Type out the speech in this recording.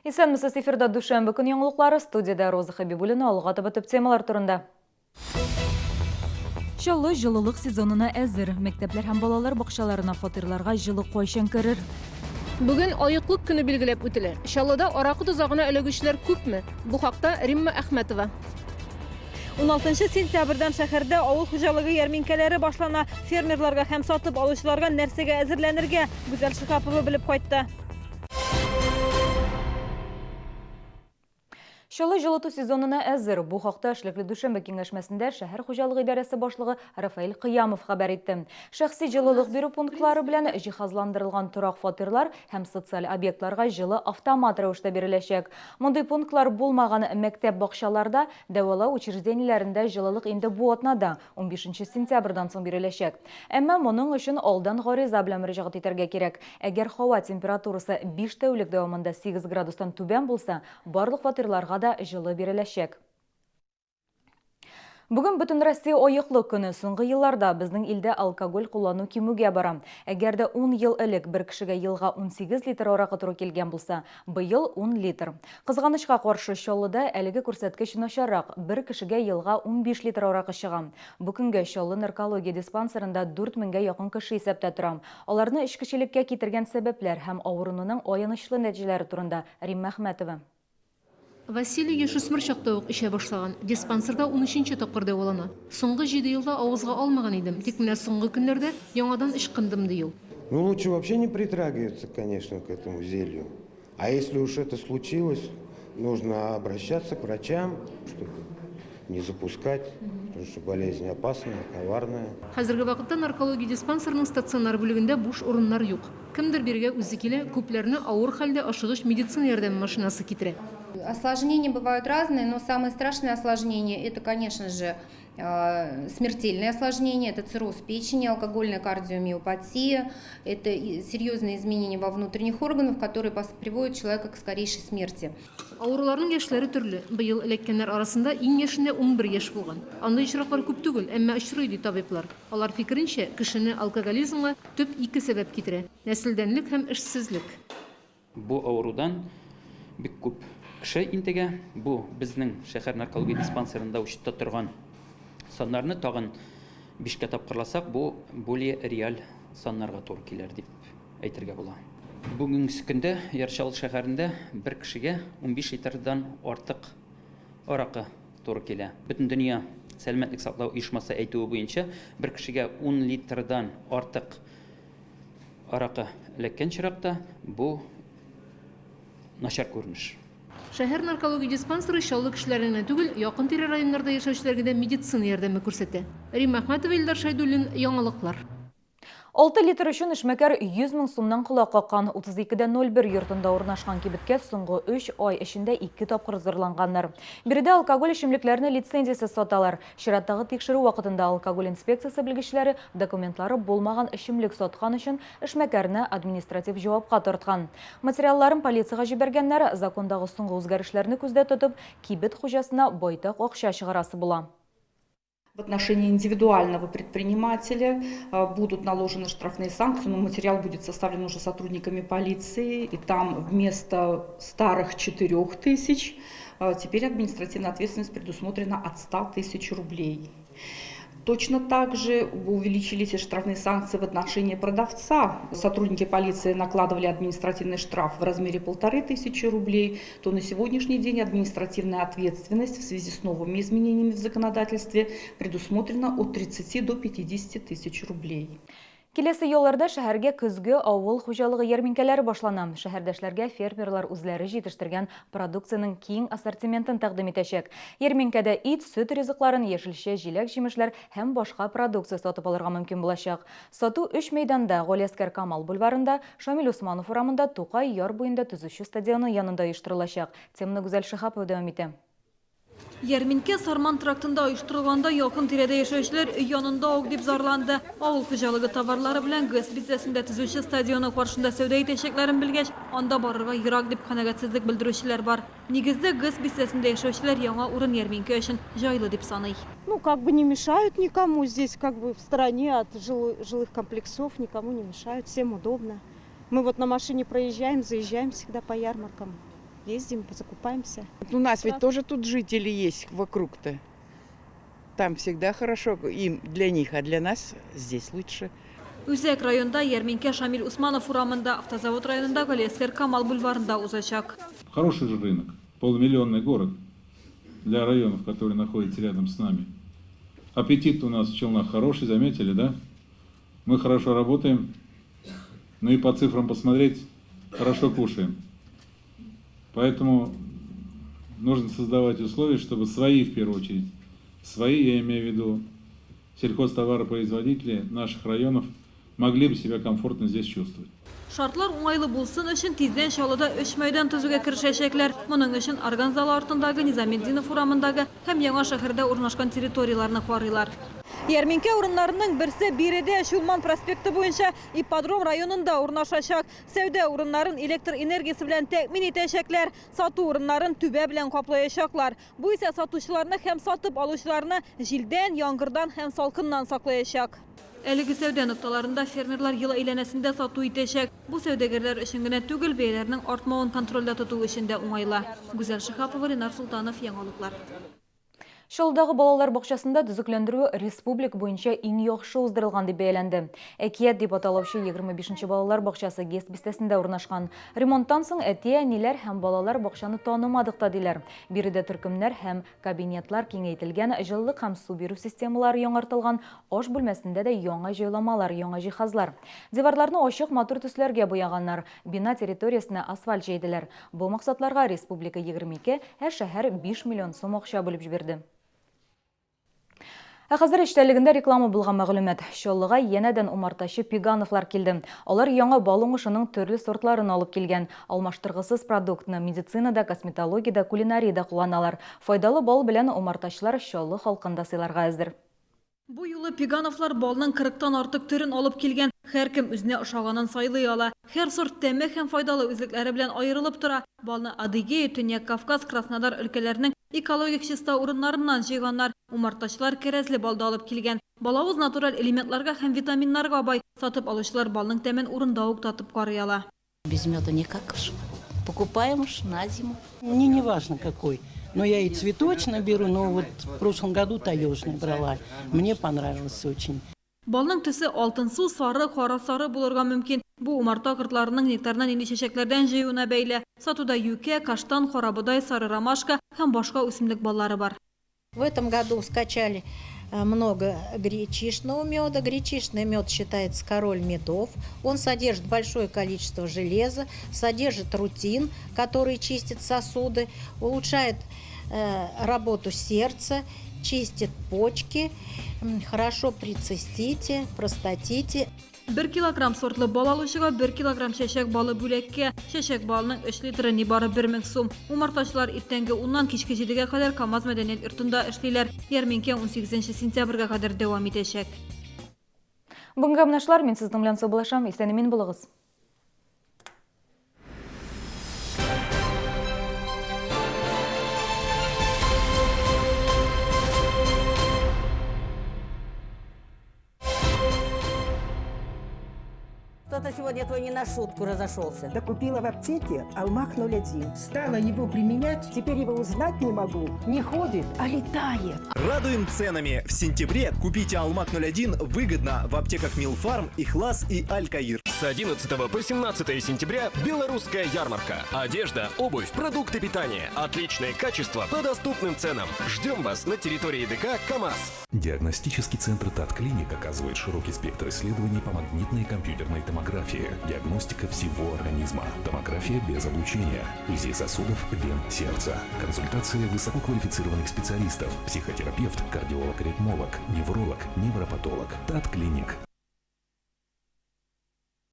Исәнмесез, эфирда душанбе көн яңалыклары, студияда Роза Хабибуллина, алга таба төп темалар турында. Чаллы жылылык сезонына әзер. Мәктәпләр һәм балалар бакчаларына, фатирларга жылы кайчан керер? Бүген аяклык көне билгеләп үтелә. Чаллыда аракы тузагына эләгүчеләр күпме? Бу хакта Римма Әхмәтова. 16 сентябрьдән шәһәрдә авыл хуҗалыгы ярминкәләре башлана. Фермерларга һәм сатып алучыларга нәрсәгә әзерләнергә Гүзәл Шихапова белеп кайтты. Чаллы жылыту сезонына әзер. Бу хакта эшлекле душанбе киңәшмәсендә шәһәр хуҗалыгы идарәсе башлыгы Рафаэль Кыямов хәбәр итте. Шәхси җылылык бирү пунктлары белән җиһазландырылган торак фатирлар һәм социаль объектларга җылы автомат рәвештә биреләчәк. Мондый пунктлар булмаган мәктәп бакчаларда, дәвалау учреждениеләрендә җылылык инде бу атнада 15 сентябрьдән соң биреләчәк. Әмма моның өчен алдан гариза белән мөрәҗәгать итәргә кирәк. Әгәр һава температурасы 5 тәүлек дәвамында 8 градустан түбән булса, барлык фатирларга да жылы биреләчәк. Бүген бөтен Россия аяклык көне. Соңгы елларда безнең илдә алкоголь куллану кимүгә бара. Әгәр дә 10 ел элек бер кешегә елга 18 литр аракы туры килгән булса, быел 10 литр. Кызганычка каршы, Чаллыда әлеге күрсәткеч начаррак, бер кешегә елга 15 литр аракы чыга. Бу көнгә Чаллы наркология диспансерында 4000гә якын кеше исәптә тора. Аларны эчкечелеккә китергән сәбәпләр һәм авыруның аянычлы нәтиҗәләре турында Римма Әхмәтова. Василий яшүсмер чакта ук эшә башлаган. Диспансерда 13-нче тапкыр дәвалана. Соңгы 7 елда авызга алмаган идем. Тик менә соңгы көннәрдә яңадан ычкындым ди ул. Ну, лучше вообще не притрагиваться, конечно, к этому зелью. А если уж это случилось, нужно обращаться к врачам, чтобы не запускать, потому что болезнь опасная, коварная. Хәзерге вакытта наркология диспансерының стационар бүлегендә буш урыннар юк. Кемдер биргә үзе килә, күпләрне авыр хәлдә ашыгыч медицина ярдәм машинасы китерә. Осложнения бывают разные, но самые страшные осложнения – это, конечно же, смертельные осложнения, это цирроз печени, алкогольная кардиомиопатия, это серьезные изменения во внутренних органах, которые приводят человека к скорейшей смерти. Авыруларның яшьләре төрле. Быел эләккәннәр арасында иң яшендә 11 яшь булган. Андый очраклар күп түгел, әмма очрый ди табиблар. Алар фикеренчә, кешене алкоголизмга төп 2 сәбәп китерә: нәселдәнлек һәм эшсезлек. Бу авырудан бик күп кеше интегә. Бу безнең шәһәр наркология диспансерында учетта торган саннарны тагын 5-кә тапкырласак, бу более реаль саннарга туры килер дип әйтергә була. Бүгенге көндә Ярчаллы шәһәрендә бер кешегә 15 литрдан артык аракы туры килә. Бөтен дөнья сәламәтлек саклау оешмасы әйтүе буенча, бер кешегә 10 литрдан артык аракы эләккән чиракта бу начар күренеш. Шәһәр наркология диспансеры Чаллы кешеләренә түгел, якын тирә районнарда яшәүчеләргә дә медицина ярдәме күрсәтә. Римма Әхмәтова, Илдар Шайдуллин, яңалыклар. 6 литр өчен эшмәкәр 100 мең сумнан колак каккан. 32-01 йортында урнашкан кибеткә соңгы 3 ай эчендә 2 тапкыр зырланганнар. Биредә алкоголь эчемлекләрне лицензиясез саталар. Чираттагы тикшерү вакытында алкоголь инспекциясе белгечләре документлары булмаган эчемлек саткан өчен эшмәкәрне административ җавапка тарткан. Материалларын полициягә җибәргәннәр, закондагы соңгы үзгәрешләрне күздә тотып, кибет хуҗасына байтак акча чыгарасы була. В отношении индивидуального предпринимателя будут наложены штрафные санкции, но материал будет составлен уже сотрудниками полиции, и там вместо старых 4000 теперь административная ответственность предусмотрена от 100 000 рублей. Точно так же увеличились и штрафные санкции в отношении продавца. Сотрудники полиции накладывали административный штраф в размере 1500 рублей, то на сегодняшний день административная ответственность в связи с новыми изменениями в законодательстве предусмотрена от 30 до 50 тысяч рублей. Киләсе елларда шәһәргә көзге авыл хуҗалыгы ярминкәләре башлана. Шәһәрдәшләргә фермерлар үзләре җитештергән продукцияның киң ассортиментын тәкъдим итәчәк. Ярминкәдә ит, сөт ризыкларын, яшелчә, җиләк-җимешләр һәм башка продукция сатып алырга мөмкин булачак. Сату 3 мәйданда: Галиәскәр Камал бульварында, Шамил Усманов урамында, Тукай яр буенда төзүче стадионы янында оештырылачак. Темны Гүзәл Шихапова дәвам итә. Ярминкә Сарман трактында оештырылганда якын тирәдә яшәүчеләр янында ук дип зарланды. Авыл хуҗалыгы товарлары белән ГЭС бизәсендә төзүче стадионы каршында сәүдә итәчәкләрен белгәч, анда барырга ерак дип канәгатьсезлек белдерүчеләр бар. Нигездә ГЭС бизәсендә яшәүчеләр яңа урын ярминкә өчен җайлы дип саный. Ну, как бы не мешают никому здесь, как бы в стороне от жилых комплексов, никому не мешают, всем удобно. Мы вот на машине проезжаем, заезжаем всегда по ярмаркам. ездим, закупаемся. У нас ведь тоже тут жители есть вокруг-то. Там всегда хорошо им для них, а для нас здесь лучше. Үзек районда Ярминке Шамиль Усманов урамында, Автозавод районында Галескер Камал бульварында узачак. Хороший же рынок, полумиллионный город для районов, которые находятся рядом с нами. Аппетит у нас в Челнах хороший, заметили, да? Мы хорошо работаем, ну и по цифрам посмотреть, хорошо кушаем. Поэтому нужно создавать условия, чтобы свои, в первую очередь, свои, я имею в виду, сельхозтоваропроизводители наших районов могли бы себя комфортно здесь чувствовать. Şartlar uңайлы булсын өчен тиздән Чаллыда 3 мәйдан төзүгә кирешәчәкләр. Моның өчен Арган залы артындагы Низаметдинов урамындагы һәм Яңа шәһәрдә урнашкан территорияларны карыйлар. Ярминке урыннарының берсе Биредә Шулман проспекты буенча Ипподром районында урнашачак. Сәүдә урыннарын электр энергиясе белән тәэмин итәчәкләр, сату урыннарын түбә белән каплаячаклар. Бу исә сатучыларны һәм сатып алучыларны җилдән, яңгырдан һәм салкыннан саклаячак. Әлеге сәүдә нокталарында фермерлар ел әйләнәсендә сату итәчәк. Бу сәүдәгәрләр өчен генә түгел, бәяләрнең артмавын контрольдә тоту өчен дә уңайлы. Гүзәл Шихапова, Ленар Султанов, Яңалыклар. Шылдағы балалар бақшасында дүзіклендіру республик бойынша иң яхшы уздырылған деп бәяләнде. Әкият деп аталаушы 25-ші балалар бақшасы Гест бистәсендә урнашкан. Ремонттан соң әтие-әниләр һәм балалар бақшаны танымадыкта диләр. Биредә төркемнәр һәм кабинетлар киңәйтелгән, җылылык һәм су бирү системалары яңартылган, аш бүлмәсендә дә яңа җайламалар, яңа җиһазлар. Диварларны ачык матур төсләргә буяганнар, бина территориясенә асфальт җәйделәр. Бу максатларга республика 22, ә шәһәр 5 миллион сум акча бүлеп җибәрде. Хәзер эштәлегендә реклама булган мәгълүмат. Чаллыга янәдән умартачы Пигановлар килде. Алар яңа бал уңышының төрле сортларын алып килгән. Алмаштыргысыз продуктны медицинада, косметологиядә, кулинарияда кулланалар. Файдалы бал белән умартачылар Чаллы халкында сыйларга әзер. Бу юлы Пигановлар балның 40-тан артык төрен алып килгән. Һәркем үзенә ошаганын сайлый ала. Һәр сорт тәме һәм файдалы үзлекләре белән аерылып тора. Балны Адыгея, Төньяк Кавказ, Краснодар өлкәләренең экологик чиста урыннарыннан җыйганнар. Умартачылар кәрәзле балда алып килгән. Балавыз натураль элементларга һәм витаминнарга бай. Сатып алучылар балның тәмен урында ук татып карый ала. Без меда никак. Покупаем уж на зиму. Мне не важно какой. Но я и цветочный беру, но вот в прошлом году таежный брала. Мне понравилось очень. Балның төсе алтын су, сары, кара сары булырга мөмкин. Бу умарта кыртларының нектарнан инде чәчәкләрдән җыюына бәйле. Сатуда юкә, каштан, карабодай, сары ромашка һәм башка үсемлек баллары бар. В этом году скачали много гречишного меда. Гречишный мед считается король медов. Он содержит большое количество железа, содержит рутин, который чистит сосуды, улучшает работу сердца, чистит почки, хорошо при цистите, простатите. 1 килограмм сортлы бал алучыга 1 килограмм чәчәк балы бүләккә. Чәчәк балының 3 литры нибары 1000 сум. Умартачылар иртәнге 10-нан кичке 7-гә кадәр КамАЗ мәдәният йортында эшлиләр. Ярминке 18 сентябрьгә кадәр дәвам итәчәк. Бүгенге менәшләр, мин сезнең белән саубулашам, исән-имин булыгыз. Кто-то сегодня твой не на шутку разошелся. Да купила в аптеке Алмак 01. Стала его применять, теперь его узнать не могу. Не ходит, а летает. Радуем ценами. В сентябре купите Алмак 01 выгодно в аптеках Милфарм, Ихлас и Аль-Каир. С 11 по 17 сентября белорусская ярмарка. Одежда, обувь, продукты питания. Отличное качество по доступным ценам. Ждем вас на территории ДК КамАЗ. Диагностический центр ТАТ-клиник оказывает широкий спектр исследований по магнитной и компьютерной томографии. Диагностика всего организма. Томография без облучения. УЗИ сосудов, вен, сердца. Консультация высококвалифицированных специалистов. Психотерапевт, кардиолог-ритмолог, невролог, невропатолог. ТАТ-клиник.